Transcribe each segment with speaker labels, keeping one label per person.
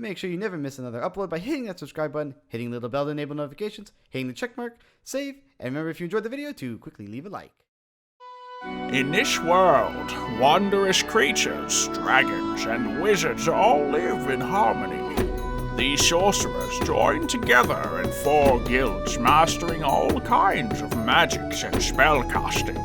Speaker 1: Make sure you never miss another upload by hitting that subscribe button, hitting the little bell to enable notifications, hitting the check mark, save, and remember if you enjoyed the video to quickly leave a like.
Speaker 2: In this world, wondrous creatures, dragons, and wizards all live in harmony. These sorcerers join together in 4 guilds, mastering all kinds of magics and spellcasting.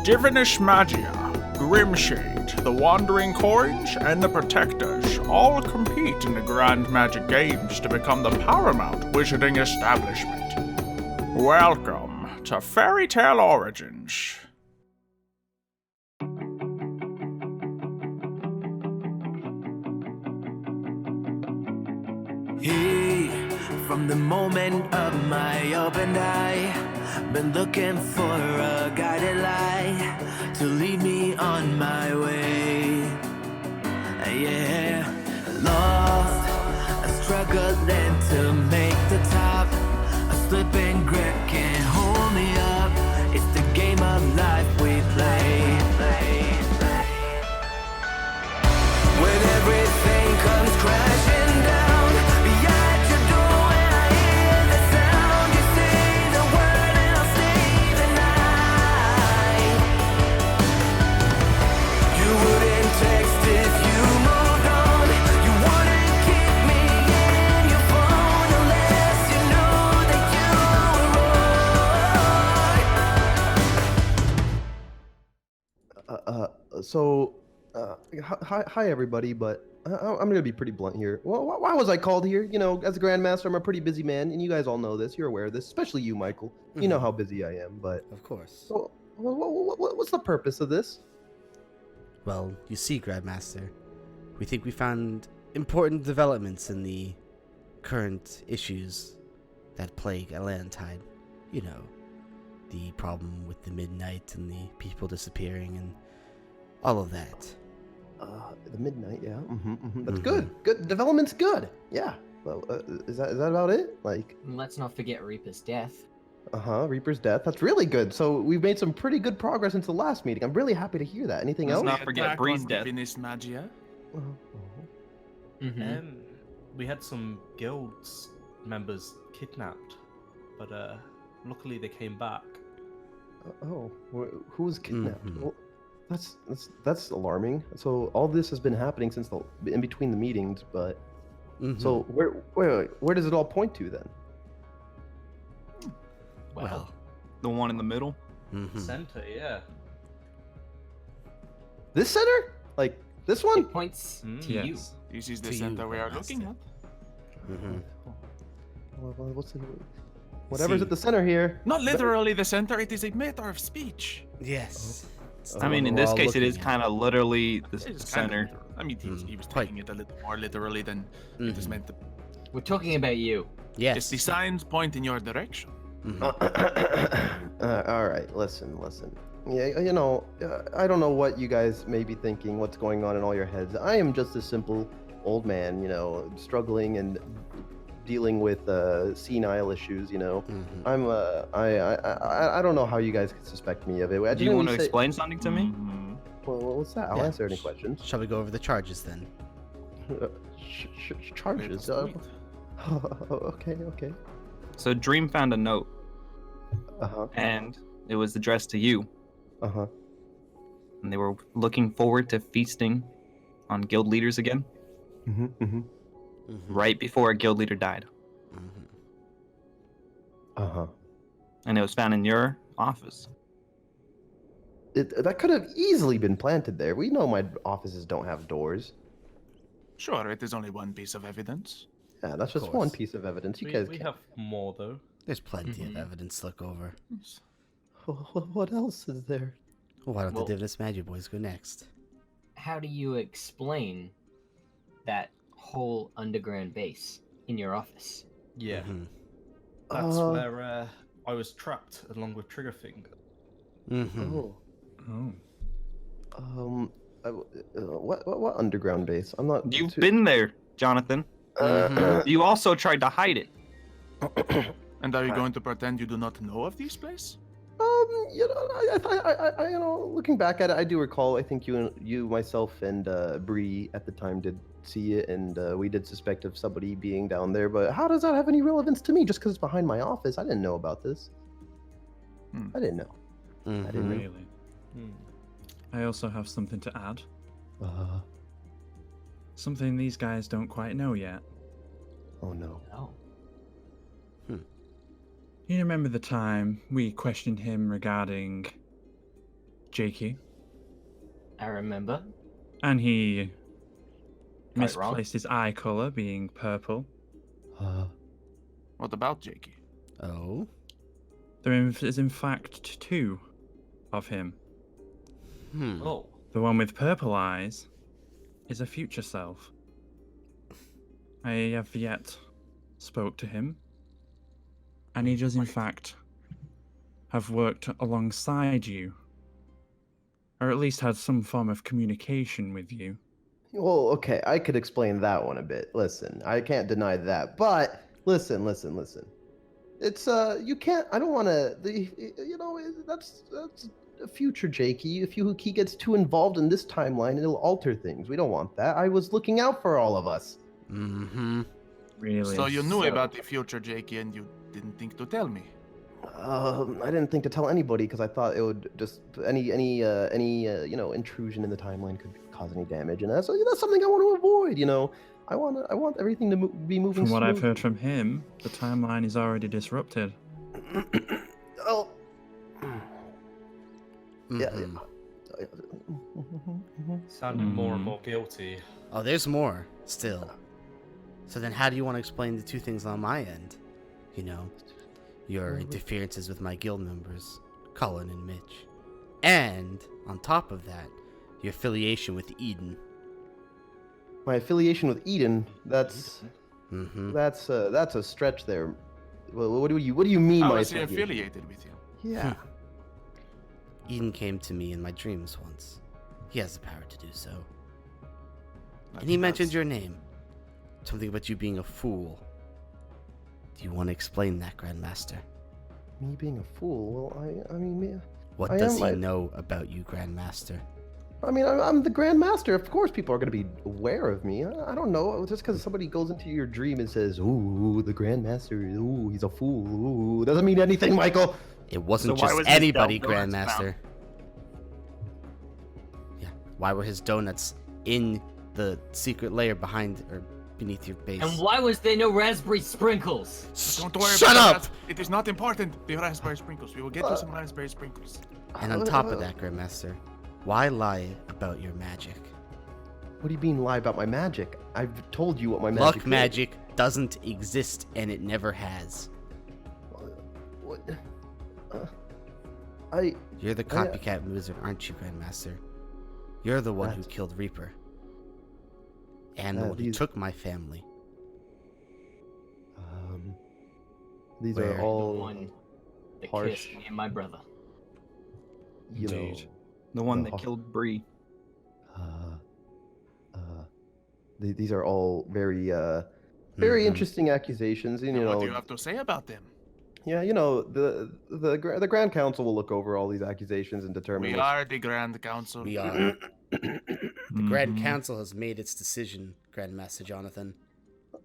Speaker 2: Divinus Magia, Grimshade, the Wandering Coins, and the Protectors all compete in the Grand Magic Games to become the paramount wizarding establishment. Welcome to Fairy Tale Origins.
Speaker 3: Hey, from the moment of my open eye, been looking for a guiding light to lead me on my way. Yeah, lost, struggling to make the top. A slipping grip can't hold me up. It's the game of life we play. When everything comes crashing down.
Speaker 4: Hi everybody, but I'm gonna be pretty blunt here. Well, why was I called here? You know, as a Grandmaster, I'm a pretty busy man, and you guys all know this. You're aware of this, especially you, Michael. You know how busy I am, but...
Speaker 1: Of course.
Speaker 4: So, what's the purpose of this?
Speaker 1: Well, you see, Grandmaster, we think we found important developments in the current issues that plague Atlantide. You know, the problem with the midnight and the people disappearing and all of that.
Speaker 4: The midnight, yeah. That's good. Good development's good. Yeah. Well, is that about it? Like.
Speaker 5: Let's not forget Reaper's death.
Speaker 4: Reaper's death. That's really good. So we've made some pretty good progress since the last meeting. I'm really happy to hear that. Anything else?
Speaker 2: Let's not forget Bree's death. Divinus Magia.
Speaker 6: We had some guilds members kidnapped, but luckily they came back.
Speaker 4: Who was kidnapped? Well, that's alarming. So all this has been happening since in between the meetings, but so where does it all point to then?
Speaker 1: Well,
Speaker 7: the one in the middle.
Speaker 6: Center, yeah.
Speaker 4: This center? Like this one?
Speaker 5: It points to you.
Speaker 2: This is the center we are looking at.
Speaker 4: Whatever's at the center here.
Speaker 2: Not literally the center, it is a matter of speech.
Speaker 1: yes.
Speaker 7: I mean, in this case, it is kind of literally the center.
Speaker 2: I mean, he was taking it a little more literally than it is meant to.
Speaker 5: We're talking about you.
Speaker 1: Yes.
Speaker 2: It's the signs point in your direction.
Speaker 4: All right, listen. Yeah, you know, I don't know what you guys may be thinking, what's going on in all your heads. I am just a simple old man, you know, struggling and dealing with senile issues, you know. I don't know how you guys could suspect me of it.
Speaker 7: Do you want to explain something to me?
Speaker 4: Well, what's that? I'll answer any questions.
Speaker 1: Shall we go over the charges then?
Speaker 4: Charges? Okay.
Speaker 7: So Dream found a note. And it was addressed to you. And they were looking forward to feasting on guild leaders again. Right before a guild leader died. And it was found in your office.
Speaker 4: That could have easily been planted there. We know my offices don't have doors.
Speaker 2: Sure, it is only one piece of evidence.
Speaker 4: Yeah, that's just one piece of evidence. You guys
Speaker 6: we have more though.
Speaker 1: There's plenty of evidence to look over.
Speaker 4: What else is there?
Speaker 1: Why don't the Divinus Magia boys go next?
Speaker 5: How do you explain that whole underground base in your office?
Speaker 6: Yeah. That's where I was trapped along with Triggerfinger.
Speaker 4: What underground base? I'm not.
Speaker 7: You've been there, Jonathan. You also tried to hide it.
Speaker 2: And are you going to pretend you do not know of this place?
Speaker 4: You know, you know, looking back at it, I do recall. I think you, myself, and Bree at the time did see it, and we did suspect of somebody being down there. But how does that have any relevance to me? Just because it's behind my office, I didn't know about this. I didn't know. I didn't know.
Speaker 8: Really. I also have something to add. Something these guys don't quite know yet.
Speaker 4: Oh no.
Speaker 5: Oh.
Speaker 8: You remember the time we questioned him regarding Jakey?
Speaker 5: I remember.
Speaker 8: And he
Speaker 5: Quite wrong.
Speaker 8: misplaced his eye color being purple.
Speaker 2: What about Jakey?
Speaker 1: Oh?
Speaker 8: There is in fact 2 of him.
Speaker 5: Oh.
Speaker 8: The one with purple eyes is a future self. I have yet spoke to him. And he does in fact have worked alongside you. Or at least had some form of communication with you.
Speaker 4: Well, okay, I could explain that one a bit. Listen, I can't deny that, but listen. It's you can't. I don't want to. You know, that's a future Jakey. If he gets too involved in this timeline, it'll alter things. We don't want that. I was looking out for all of us.
Speaker 8: Really?
Speaker 2: So you knew about the future Jakey and you didn't think to tell me?
Speaker 4: I didn't think to tell anybody because I thought it would just any you know, intrusion in the timeline could cause any damage, and that's something I want to avoid. You know, I want everything to be moving.
Speaker 8: From what I've
Speaker 4: smoothly.
Speaker 8: heard from him, the timeline is already disrupted.
Speaker 4: Oh. Yeah.
Speaker 6: Sounding more and more guilty.
Speaker 1: Oh, there's more still. So then how do you want to explain the 2 things on my end? You know, your interferences with my guild members, Cullen and Mitch. And, on top of that, your affiliation with Eden.
Speaker 4: My affiliation with Eden, that's a stretch there. Well, what do you mean
Speaker 2: How
Speaker 4: by
Speaker 2: is he affiliated with you?
Speaker 4: Yeah.
Speaker 1: Eden came to me in my dreams once. He has the power to do so.
Speaker 2: I
Speaker 1: And he
Speaker 2: think
Speaker 1: mentioned
Speaker 2: that's-
Speaker 1: your name. Something about you being a fool. Do you want to explain that, Grandmaster?
Speaker 4: Me being a fool? Well, I mean,
Speaker 1: What
Speaker 4: I
Speaker 1: does
Speaker 4: am,
Speaker 1: he know about you, Grandmaster?
Speaker 4: I mean, I'm the Grandmaster. Of course, people are going to be aware of me. I don't know. Just because somebody goes into your dream and says, "Ooh, the Grandmaster. Ooh, he's a fool." Ooh, doesn't mean anything, Michael.
Speaker 1: It wasn't
Speaker 7: So why
Speaker 1: just
Speaker 7: was his
Speaker 1: anybody,
Speaker 7: donuts
Speaker 1: Grandmaster. Yeah. Why were his donuts in the secret layer behind or beneath your base?
Speaker 5: And why was there no raspberry sprinkles?
Speaker 2: Don't worry
Speaker 1: Shut
Speaker 2: about
Speaker 1: up!
Speaker 2: that. It is not important. The raspberry sprinkles. We will get you some raspberry sprinkles.
Speaker 1: And on top of that, Grandmaster, why lie about your magic?
Speaker 4: What do you mean lie about my magic? I've told you what my magic
Speaker 1: Luck
Speaker 4: is.
Speaker 1: magic doesn't exist, and it never has.
Speaker 4: What?
Speaker 1: You're the copycat wizard, aren't you, Grandmaster? You're the one who
Speaker 4: That's-
Speaker 1: killed Reaper. And the one who
Speaker 4: these-
Speaker 1: took my family.
Speaker 4: These
Speaker 1: Where?
Speaker 4: are
Speaker 5: The
Speaker 4: all
Speaker 5: one that
Speaker 4: harsh.
Speaker 5: kissed me and my brother.
Speaker 4: You know,
Speaker 8: Indeed.
Speaker 7: The one
Speaker 4: The
Speaker 7: that
Speaker 4: ho-
Speaker 7: killed Bree.
Speaker 4: these are all very
Speaker 1: Mhm.
Speaker 4: interesting accusations. And, you
Speaker 2: And
Speaker 4: know,
Speaker 2: what do you have to say about them?
Speaker 4: yeah, you know, the Grand Council will look over all these accusations and determine.
Speaker 2: We
Speaker 4: which-
Speaker 2: are the Grand Council.
Speaker 1: We are. The Grand
Speaker 8: Mhm.
Speaker 1: Council has made its decision, Grandmaster Jonathan.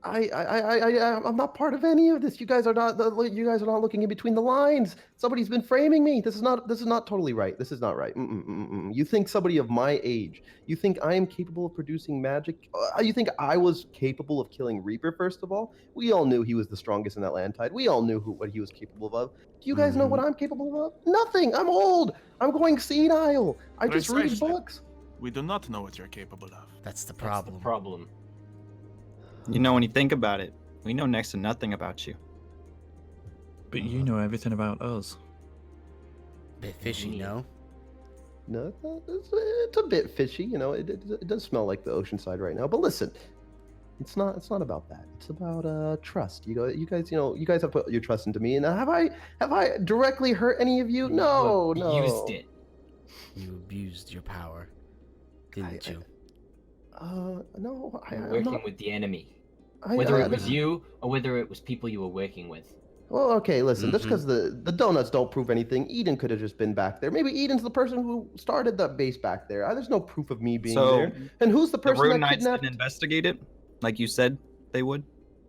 Speaker 4: I'm not part of any of this. You guys are not looking in between the lines. Somebody's been framing me. This is not totally right. This is not right. You think somebody of my age? You think I am capable of producing magic? You think I was capable of killing Reaper? First of all, we all knew he was the strongest in that land tide. We all knew what he was capable of. Do you guys know what I'm capable of? Nothing. I'm old. I'm going senile. I just read
Speaker 2: Precisely.
Speaker 4: books.
Speaker 2: We do not know what you're capable of.
Speaker 1: That's the
Speaker 5: That's
Speaker 1: problem.
Speaker 5: the problem.
Speaker 7: You know, when you think about it, we know next to nothing about you.
Speaker 8: But you know everything about us.
Speaker 1: Bit fishy,
Speaker 5: Yeah.
Speaker 1: no?
Speaker 4: No, it's a bit fishy, you know. It does smell like the ocean side right now. But listen, it's not about that. It's about trust. You guys, you guys have put your trust into me. And have I directly hurt any of you? No,
Speaker 5: You
Speaker 4: no.
Speaker 5: abused it.
Speaker 1: You abused your power, didn't you?
Speaker 4: No,
Speaker 5: You were
Speaker 4: I'm
Speaker 5: working
Speaker 4: not.
Speaker 5: with the enemy.
Speaker 4: I-
Speaker 5: Whether
Speaker 4: I-
Speaker 5: it was you or whether it was people you were working with.
Speaker 4: Well, okay, listen. Just because the donuts don't prove anything, Eden could have just been back there. Maybe Eden's the person who started the base back there. There's no proof of me being there. And who's the person
Speaker 7: Rune
Speaker 4: that
Speaker 7: Knights
Speaker 4: kidnapped?
Speaker 7: didn't investigate it, like you said they would.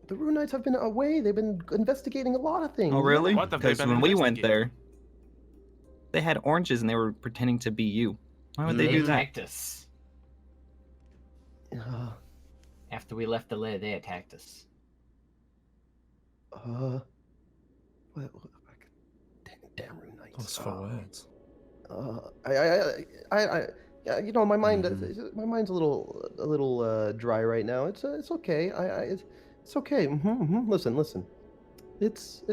Speaker 4: The Rune Knights have been away. They've been investigating a lot of things.
Speaker 7: Oh, really?
Speaker 2: What have they
Speaker 7: Because
Speaker 2: been
Speaker 7: when we went
Speaker 2: investigating?
Speaker 7: there, they had oranges and they were pretending to be you. Why would they
Speaker 5: They
Speaker 7: do that?
Speaker 5: attacked us.
Speaker 4: Uh,
Speaker 5: After we left the lair, they attacked us.
Speaker 4: Damn Rune Knights.
Speaker 8: Lost for words.
Speaker 4: You know, my mind, my mind's a little dry right now. It's okay. It's okay. Listen. It's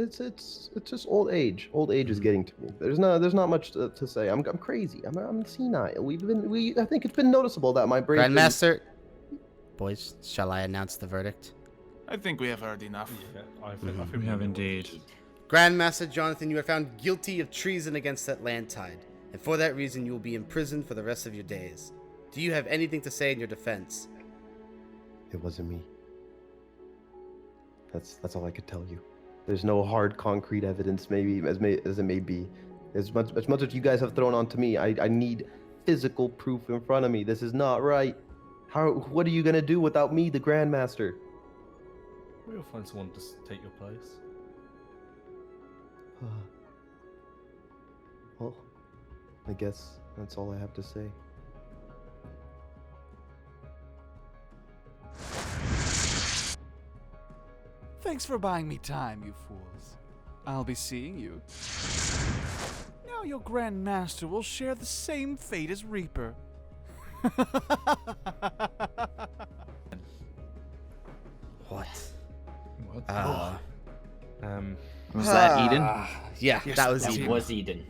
Speaker 4: just old age. Old age is getting to me. There's not much to say. I'm crazy. I'm senile. I think it's been noticeable that my brain.
Speaker 1: Grandmaster, boys, shall I announce the verdict?
Speaker 2: I think we have heard enough.
Speaker 6: Yeah, I think
Speaker 8: We have indeed.
Speaker 1: Grandmaster Jonathan, you are found guilty of treason against that land tide, and for that reason you will be imprisoned for the rest of your days. Do you have anything to say in your defense?
Speaker 4: It wasn't me. That's all I could tell you. There's no hard, concrete evidence, maybe as it may be. As much as you guys have thrown onto me, I need physical proof in front of me. This is not right. What are you gonna do without me, the Grandmaster?
Speaker 6: We'll find someone to take your place.
Speaker 4: Well, I guess that's all I have to say.
Speaker 9: Thanks for buying me time, you fools. I'll be seeing you. Now your Grandmaster will share the same fate as Reaper.
Speaker 1: What?
Speaker 8: What?
Speaker 7: Was that Eden?
Speaker 1: Yeah,
Speaker 2: Yes,
Speaker 1: that was
Speaker 2: that's
Speaker 5: That
Speaker 1: Eden.
Speaker 5: was Eden.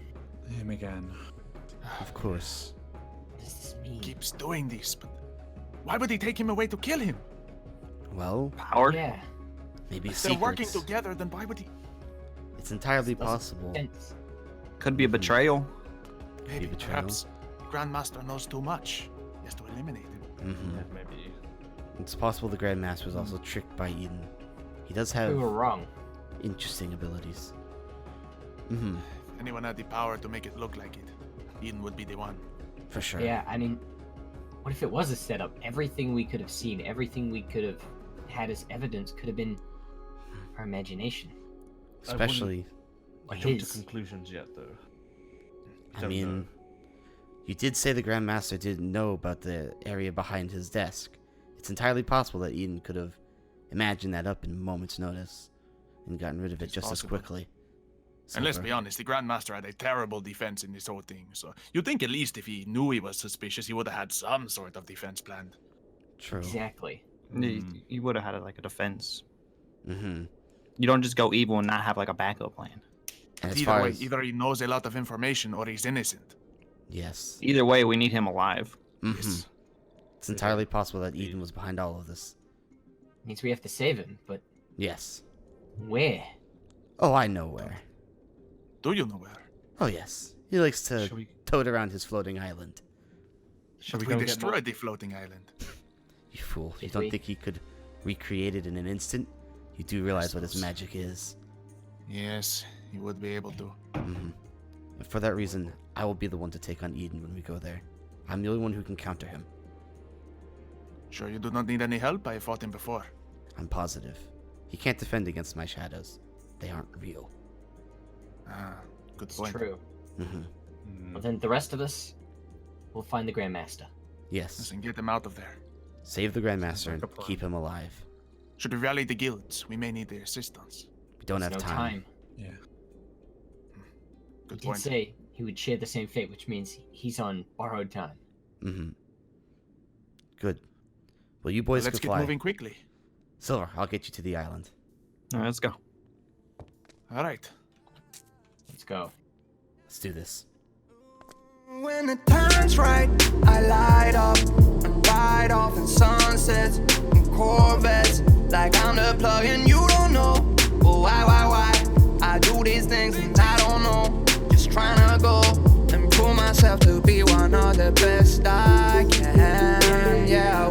Speaker 8: Him again.
Speaker 1: Of course.
Speaker 5: What does this mean?
Speaker 2: Keeps doing this, but why would they take him away to kill him?
Speaker 1: Well,
Speaker 7: Power?
Speaker 5: Yeah.
Speaker 1: maybe
Speaker 2: If they're working
Speaker 1: secrets.
Speaker 2: together, then why would he?
Speaker 1: It's entirely
Speaker 5: Doesn't
Speaker 1: possible.
Speaker 5: make sense.
Speaker 7: Could be a betrayal.
Speaker 2: Maybe,
Speaker 1: betrayal.
Speaker 2: perhaps, Grandmaster knows too much. He has to eliminate him.
Speaker 8: Mm-hmm.
Speaker 6: Yeah, maybe.
Speaker 1: It's possible the Grandmaster was also tricked by Eden. He does
Speaker 5: We
Speaker 1: have
Speaker 5: were wrong.
Speaker 1: interesting abilities.
Speaker 2: If anyone had the power to make it look like it, Eden would be the one.
Speaker 1: For sure.
Speaker 5: Yeah, I mean, what if it was a setup? Everything we could have seen, everything we could have had as evidence could have been our imagination.
Speaker 1: Especially,
Speaker 6: I
Speaker 5: It
Speaker 6: jumped
Speaker 5: is.
Speaker 6: to conclusions yet, though.
Speaker 1: I
Speaker 6: Don't
Speaker 1: mean,
Speaker 6: know.
Speaker 1: you did say the Grandmaster didn't know about the area behind his desk. It's entirely possible that Eden could have imagined that up in a moment's notice and gotten rid of it
Speaker 2: It's
Speaker 1: just
Speaker 2: possible.
Speaker 1: as quickly.
Speaker 2: And let's
Speaker 1: Silver.
Speaker 2: be honest, the Grandmaster had a terrible defense in this whole thing. So you'd think at least if he knew he was suspicious, he would have had some sort of defense planned.
Speaker 1: True.
Speaker 5: Exactly.
Speaker 7: You would have had like a defense.
Speaker 1: Mm-hmm.
Speaker 7: You don't just go evil and not have like a backup plan.
Speaker 1: And as
Speaker 2: Either
Speaker 1: far
Speaker 2: way,
Speaker 1: as
Speaker 2: either he knows a lot of information or he's innocent.
Speaker 1: yes,
Speaker 7: Either way, we need him alive.
Speaker 1: mm-hmm. It's entirely possible that Eden was behind all of this.
Speaker 5: Means we have to save him, but
Speaker 1: Yes.
Speaker 5: where?
Speaker 1: Oh, I know where.
Speaker 2: Do you know where?
Speaker 1: Oh yes, he likes to
Speaker 6: Shall we-
Speaker 1: tote around his floating island.
Speaker 6: Shall
Speaker 2: But
Speaker 6: we
Speaker 2: we
Speaker 6: go get more?
Speaker 2: destroyed the floating island.
Speaker 1: You fool! You
Speaker 5: Did
Speaker 1: don't
Speaker 5: we?
Speaker 1: think he could recreate it in an instant? You do realize what his
Speaker 2: suppose.
Speaker 1: magic is.
Speaker 2: Yes, he would be able to.
Speaker 1: Mm-hmm. And for that reason, I will be the one to take on Eden when we go there. I'm the only one who can counter him.
Speaker 2: Sure you do not need any help? I fought him before.
Speaker 1: I'm positive. He can't defend against my shadows. They aren't real.
Speaker 2: Ah, good
Speaker 5: It's
Speaker 2: point.
Speaker 5: true.
Speaker 1: Mm-hmm.
Speaker 5: Well, then the rest of us, we'll find the Grandmaster.
Speaker 1: Yes.
Speaker 2: Listen, get him out of there.
Speaker 1: Save the Grandmaster and
Speaker 8: like a plan.
Speaker 1: keep him alive.
Speaker 2: Should we rally the guilds? We may need their assistance.
Speaker 1: We don't
Speaker 5: There's
Speaker 1: have
Speaker 5: no
Speaker 1: time.
Speaker 8: Yeah.
Speaker 5: He
Speaker 2: Good
Speaker 5: did
Speaker 2: point.
Speaker 5: say he would share the same fate, which means he's on borrowed time.
Speaker 1: Mm-hmm. Good. Well, you boys
Speaker 2: Let's
Speaker 1: can
Speaker 2: get
Speaker 1: fly.
Speaker 2: moving quickly.
Speaker 1: Silver, I'll get you to the island.
Speaker 7: All right, let's go.
Speaker 2: All right.
Speaker 5: Let's go.
Speaker 1: Let's do this.
Speaker 3: When the time's right, I light up and ride off in sunsets and Corvettes. Like I'm the plug and you don't know. Well, why? I do these things and I don't know. Just trying to go and prove myself to be one of the best I can. Yeah,